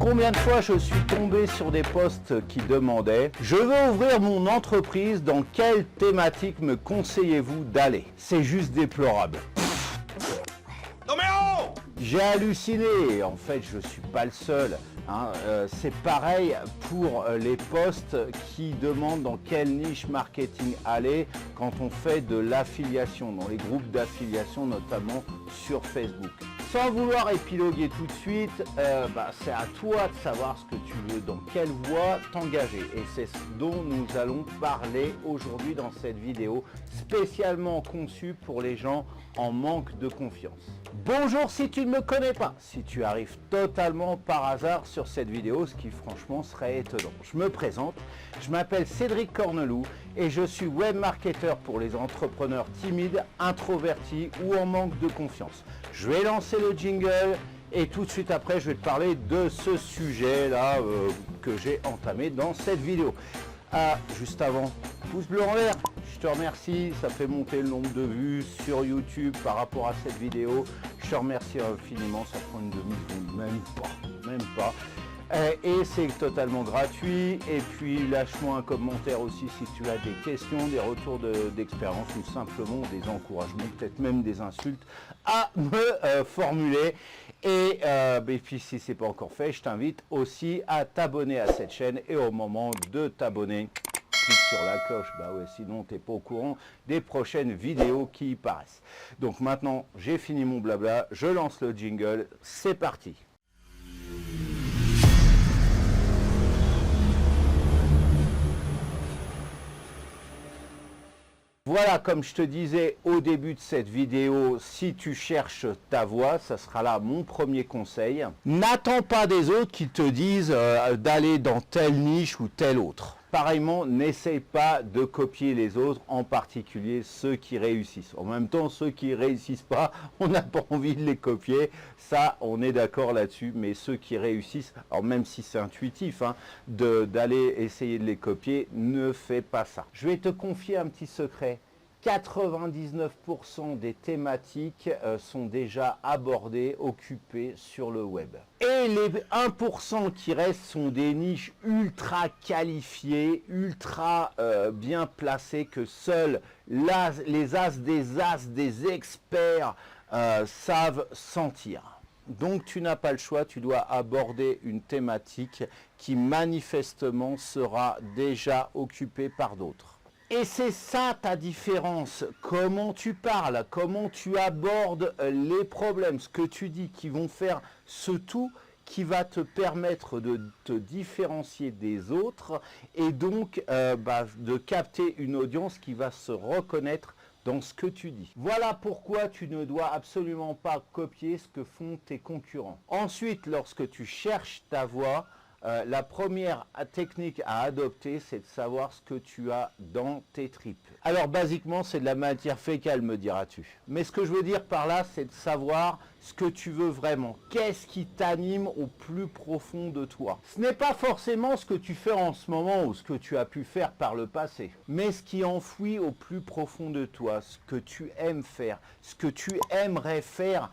Combien de fois je suis tombé sur des posts qui demandaient « Je veux ouvrir mon entreprise, dans quelle thématique me conseillez-vous d'aller ?» C'est juste déplorable. Non mais oh! J'ai halluciné, en fait je suis pas le seul. C'est pareil pour les posts qui demandent dans quelle niche marketing aller quand on fait de l'affiliation, dans les groupes d'affiliation notamment sur Facebook. Sans vouloir épiloguer tout de suite, c'est à toi de savoir ce que tu veux, dans quelle voie t'engager. Et c'est ce dont nous allons parler aujourd'hui dans cette vidéo, spécialement conçue pour les gens en manque de confiance. Bonjour si tu ne me connais pas, si tu arrives totalement par hasard sur cette vidéo, ce qui franchement serait étonnant. Je me présente, je m'appelle Cédric Corneloup et je suis web marketeur pour les entrepreneurs timides, introvertis ou en manque de confiance. Je vais lancer le jingle et tout de suite après je vais te parler de ce sujet là que j'ai entamé dans cette vidéo. Juste avant, pouce bleu en l'air, je te remercie, ça fait monter le nombre de vues sur YouTube par rapport à cette vidéo. Je te remercie infiniment, ça prend une demi-seconde, même pas. Et c'est totalement gratuit. Et puis lâche-moi un commentaire aussi si tu as des questions, des retours d'expérience ou simplement des encouragements, peut-être même des insultes à me formuler. Et puis si ce n'est pas encore fait, je t'invite aussi à t'abonner à cette chaîne et au moment de t'abonner, clique sur la cloche, sinon tu n'es pas au courant des prochaines vidéos qui y paraissent. Donc maintenant, j'ai fini mon blabla, je lance le jingle, c'est parti. Voilà, comme je te disais au début de cette vidéo, si tu cherches ta voie, ça sera là mon premier conseil. N'attends pas des autres qui te disent d'aller dans telle niche ou telle autre. Pareillement, n'essaye pas de copier les autres, en particulier ceux qui réussissent. En même temps, ceux qui ne réussissent pas, on n'a pas envie de les copier. Ça, on est d'accord là-dessus. Mais ceux qui réussissent, alors même si c'est intuitif, d'aller essayer de les copier, ne fais pas ça. Je vais te confier un petit secret. 99% des thématiques sont déjà abordées, occupées sur le web. Et les 1% qui restent sont des niches ultra qualifiées, ultra bien placées que seuls les as des experts savent sentir. Donc tu n'as pas le choix, tu dois aborder une thématique qui manifestement sera déjà occupée par d'autres. Et c'est ça ta différence, comment tu parles, comment tu abordes les problèmes, ce que tu dis, qui vont faire ce tout qui va te permettre de te différencier des autres et donc de capter une audience qui va se reconnaître dans ce que tu dis. Voilà pourquoi tu ne dois absolument pas copier ce que font tes concurrents. Ensuite, lorsque tu cherches ta voie, la première technique à adopter, c'est de savoir ce que tu as dans tes tripes. Alors, basiquement, c'est de la matière fécale, me diras-tu. Mais ce que je veux dire par là, c'est de savoir ce que tu veux vraiment. Qu'est-ce qui t'anime au plus profond de toi? Ce n'est pas forcément ce que tu fais en ce moment ou ce que tu as pu faire par le passé, mais ce qui enfouit au plus profond de toi, ce que tu aimes faire, ce que tu aimerais faire,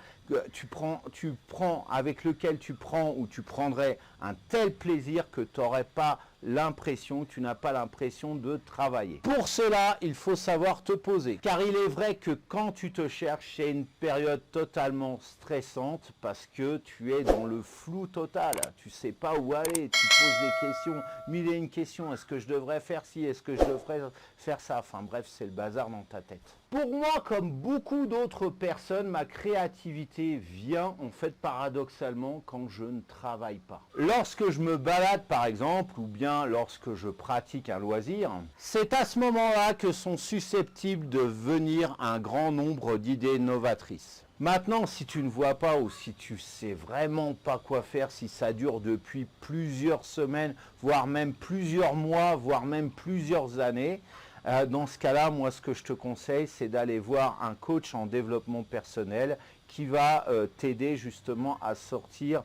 avec lequel tu prends ou tu prendrais un tel plaisir que tu n'aurais pas l'impression, tu n'as pas l'impression de travailler. Pour cela, il faut savoir te poser. Car il est vrai que quand tu te cherches, c'est une période totalement stressante parce que tu es dans le flou total. Tu ne sais pas où aller, tu poses des questions, mille et une questions. Est-ce que je devrais faire ci? Est-ce que je devrais faire ça? Enfin bref, c'est le bazar dans ta tête. Pour moi, comme beaucoup d'autres personnes, ma créativité vient en fait paradoxalement quand je ne travaille pas. Lorsque je me balade par exemple, ou bien lorsque je pratique un loisir, c'est à ce moment-là que sont susceptibles de venir un grand nombre d'idées novatrices. Maintenant, si tu ne vois pas ou si tu sais vraiment pas quoi faire, si ça dure depuis plusieurs semaines, voire même plusieurs mois, voire même plusieurs années, dans ce cas-là, moi, ce que je te conseille, c'est d'aller voir un coach en développement personnel qui va t'aider justement à sortir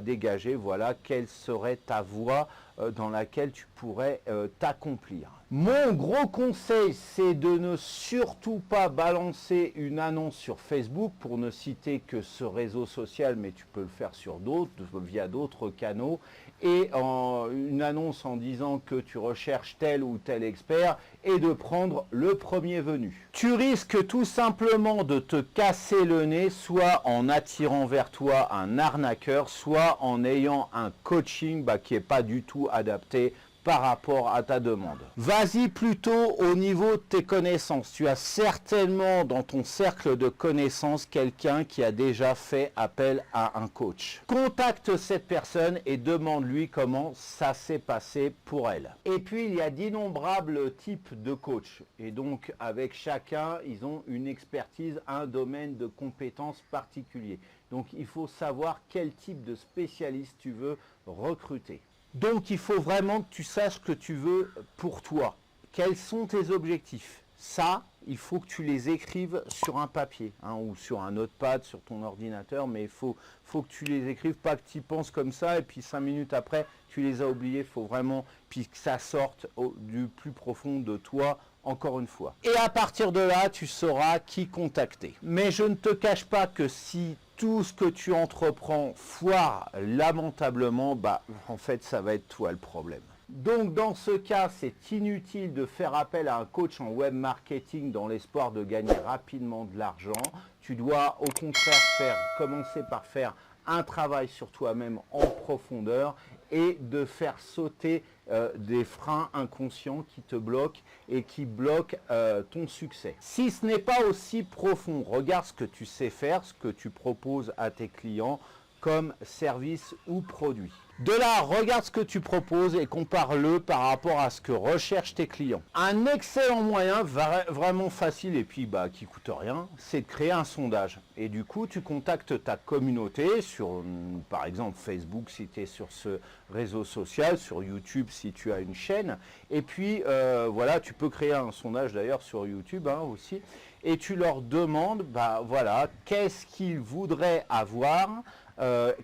dégager, voilà, quelle serait ta voie dans laquelle tu pourrais t'accomplir. Mon gros conseil, c'est de ne surtout pas balancer une annonce sur Facebook, pour ne citer que ce réseau social, mais tu peux le faire sur d'autres, via d'autres canaux, et une annonce en disant que tu recherches tel ou tel expert, et de prendre le premier venu. Tu risques tout simplement de te casser le nez, soit en attirant vers toi un arnaqueur, soit en ayant un coaching qui n'est pas du tout adapté par rapport à ta demande. Vas-y plutôt au niveau de tes connaissances. Tu as certainement dans ton cercle de connaissances quelqu'un qui a déjà fait appel à un coach. Contacte cette personne et demande-lui comment ça s'est passé pour elle. Et puis il y a d'innombrables types de coachs. Et donc avec chacun, ils ont une expertise, un domaine de compétences particulier. Donc il faut savoir quel type de spécialiste tu veux recruter. Donc il faut vraiment que tu saches ce que tu veux pour toi. Quels sont tes objectifs? Ça, il faut que tu les écrives sur un papier ou sur un notepad, sur ton ordinateur, mais il faut que tu les écrives, pas que tu y penses comme ça et puis 5 minutes après, tu les as oubliés. Il faut vraiment que ça sorte du plus profond de toi, encore une fois. Et à partir de là, tu sauras qui contacter. Mais je ne te cache pas que si tout ce que tu entreprends foire lamentablement, en fait, ça va être toi le problème. Donc, dans ce cas, c'est inutile de faire appel à un coach en web marketing dans l'espoir de gagner rapidement de l'argent. Tu dois au contraire commencer par faire un travail sur toi-même en profondeur et de faire sauter des freins inconscients qui te bloquent et qui bloquent ton succès. Si ce n'est pas aussi profond, regarde ce que tu sais faire, ce que tu proposes à tes clients comme service ou produit. De là, regarde ce que tu proposes et compare-le par rapport à ce que recherchent tes clients. Un excellent moyen, vraiment facile et puis qui coûte rien, c'est de créer un sondage. Et du coup, tu contactes ta communauté sur, par exemple, Facebook si tu es sur ce réseau social, sur YouTube si tu as une chaîne. Et puis, voilà, tu peux créer un sondage d'ailleurs sur YouTube aussi. Et tu leur demandes, qu'est-ce qu'ils voudraient avoir,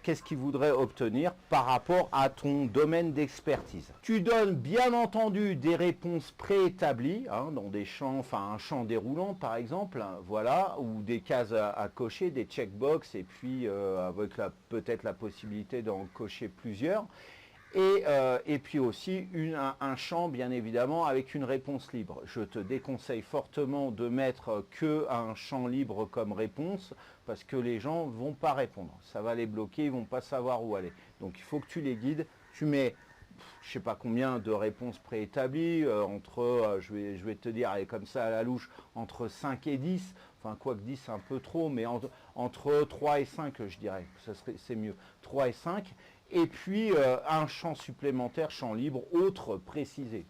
qu'est-ce qu'ils voudraient obtenir par rapport à ton domaine d'expertise. Tu donnes bien entendu des réponses préétablies, dans des champs, un champ déroulant par exemple, ou des cases à cocher, des checkbox, et puis avec peut-être la possibilité d'en cocher plusieurs. Et puis aussi un champ bien évidemment avec une réponse libre. Je te déconseille fortement de mettre qu'un champ libre comme réponse parce que les gens ne vont pas répondre. Ça va les bloquer, ils ne vont pas savoir où aller. Donc il faut que tu les guides. Tu mets, je ne sais pas combien de réponses préétablies, je vais te dire, allez, comme ça à la louche, entre 5 et 10. Quoique 10 c'est un peu trop, mais entre 3 et 5 je dirais, c'est mieux. 3 et 5. Et puis un champ supplémentaire, champ libre, autre précisé.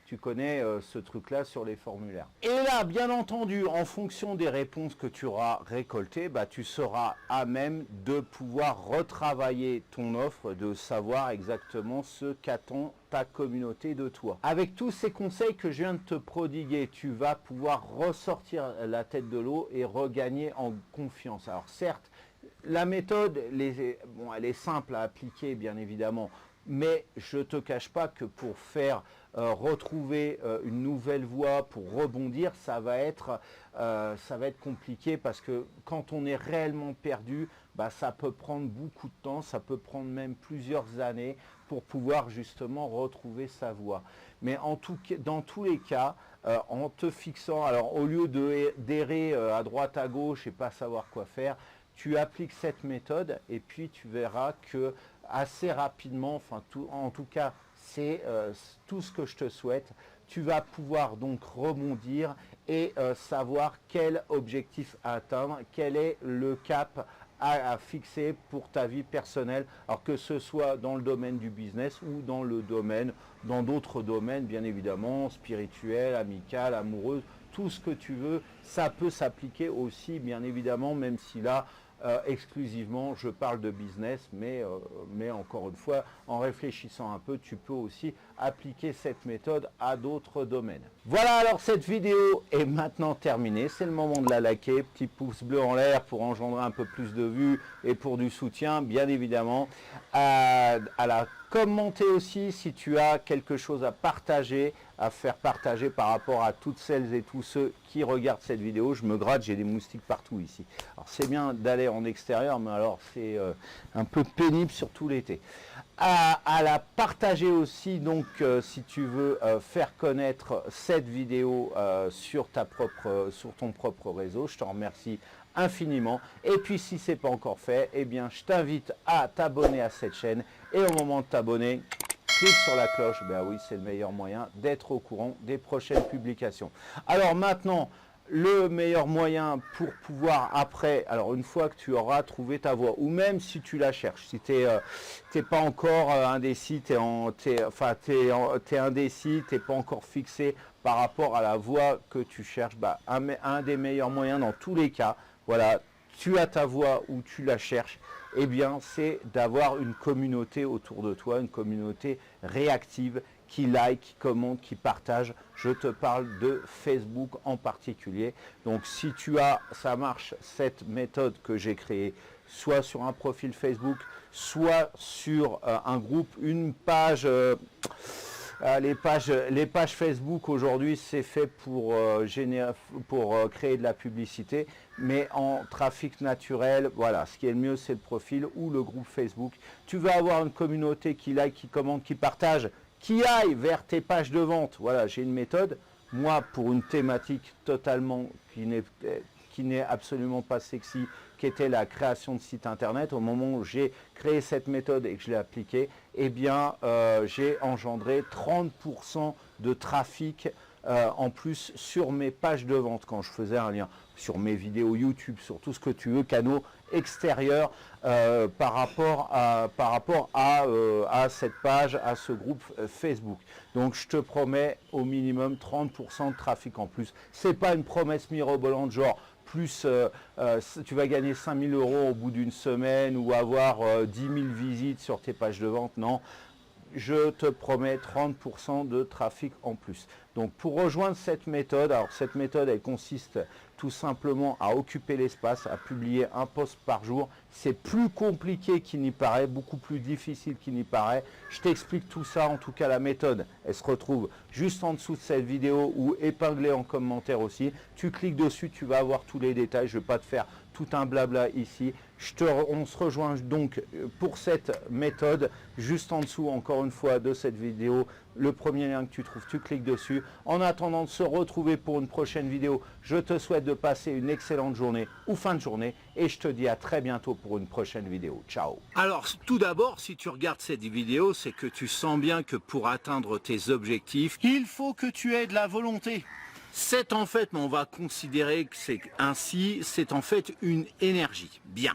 Tu connais ce truc-là sur les formulaires. Et là, bien entendu, en fonction des réponses que tu auras récoltées, tu seras à même de pouvoir retravailler ton offre, de savoir exactement ce qu'attend ta communauté de toi. Avec tous ces conseils que je viens de te prodiguer, tu vas pouvoir ressortir la tête de l'eau et regagner en confiance. Alors certes, la méthode, elle est simple à appliquer, bien évidemment, mais je ne te cache pas que pour faire retrouver une nouvelle voie, pour rebondir, ça va être compliqué parce que quand on est réellement perdu, ça peut prendre beaucoup de temps, ça peut prendre même plusieurs années pour pouvoir justement retrouver sa voie. Mais dans tous les cas, en te fixant, alors au lieu d'errer à droite à gauche et pas savoir quoi faire, tu appliques cette méthode et puis tu verras que assez rapidement, en tout cas c'est tout ce que je te souhaite, tu vas pouvoir donc rebondir et savoir quel objectif atteindre, quel est le cap à fixer pour ta vie personnelle, alors que ce soit dans le domaine du business ou dans d'autres domaines bien évidemment, spirituel, amical, amoureux, tout ce que tu veux, ça peut s'appliquer aussi bien évidemment, même si là exclusivement je parle de business, mais encore une fois, en réfléchissant un peu, tu peux aussi appliquer cette méthode à d'autres domaines. Voilà, alors cette vidéo est maintenant terminée, c'est le moment de la liker, petit pouce bleu en l'air pour engendrer un peu plus de vues et pour du soutien bien évidemment, à la Commenter aussi si tu as quelque chose à partager, à faire partager par rapport à toutes celles et tous ceux qui regardent cette vidéo. Je me gratte, j'ai des moustiques partout ici. Alors c'est bien d'aller en extérieur, mais alors c'est un peu pénible, surtout l'été. À la partager aussi, donc si tu veux faire connaître cette vidéo sur ton propre réseau, je t'en remercie infiniment. Et puis si ce n'est pas encore fait, eh bien je t'invite à t'abonner à cette chaîne, et au moment de t'abonner, clique sur la cloche. Ben oui, c'est le meilleur moyen d'être au courant des prochaines publications. Alors maintenant, le meilleur moyen pour pouvoir après, alors une fois que tu auras trouvé ta voie, ou même si tu la cherches, si tu n'es pas encore indécis, tu es indécis, tu n'es pas encore fixé par rapport à la voie que tu cherches, bah, un des meilleurs moyens dans tous les cas, voilà, tu as ta voie ou tu la cherches, eh bien c'est d'avoir une communauté autour de toi, une communauté réactive, qui like, qui commente, qui partage. Je te parle de Facebook en particulier. Donc si tu as, ça marche, cette méthode que j'ai créée, soit sur un profil Facebook, soit sur un groupe, une page. Les pages Facebook aujourd'hui, c'est fait pour créer de la publicité, mais en trafic naturel, voilà, ce qui est le mieux, c'est le profil ou le groupe Facebook. Tu vas avoir une communauté qui like, qui commente, qui partage, qui aille vers tes pages de vente. Voilà, j'ai une méthode, moi, pour une thématique totalement qui n'est absolument pas sexy, qui était la création de sites internet. Au moment où j'ai créé cette méthode et que je l'ai appliquée, eh bien, j'ai engendré 30% de trafic en plus sur mes pages de vente quand je faisais un lien sur mes vidéos YouTube, sur tout ce que tu veux, canaux extérieurs par rapport à cette page, à ce groupe Facebook. Donc je te promets au minimum 30% de trafic en plus. C'est pas une promesse mirobolante genre plus tu vas gagner 5 000 € au bout d'une semaine ou avoir 10 000 visites sur tes pages de vente. Non, je te promets 30% de trafic en plus. Donc pour rejoindre cette méthode, alors cette méthode elle consiste tout simplement à occuper l'espace, à publier un post par jour. C'est plus compliqué qu'il n'y paraît, beaucoup plus difficile qu'il n'y paraît. Je t'explique tout ça, en tout cas la méthode, elle se retrouve juste en dessous de cette vidéo ou épinglée en commentaire aussi. Tu cliques dessus, tu vas avoir tous les détails, je ne vais pas te faire tout un blabla ici. On se rejoint donc pour cette méthode juste en dessous, encore une fois, de cette vidéo. Le premier lien que tu trouves, tu cliques dessus. En attendant de se retrouver pour une prochaine vidéo, je te souhaite de passer une excellente journée ou fin de journée et je te dis à très bientôt pour une prochaine vidéo. Ciao. Alors tout d'abord, si tu regardes cette vidéo, c'est que tu sens bien que pour atteindre tes objectifs, il faut que tu aies de la volonté. C'est en fait, mais on va considérer que c'est ainsi, c'est en fait une énergie. Bien.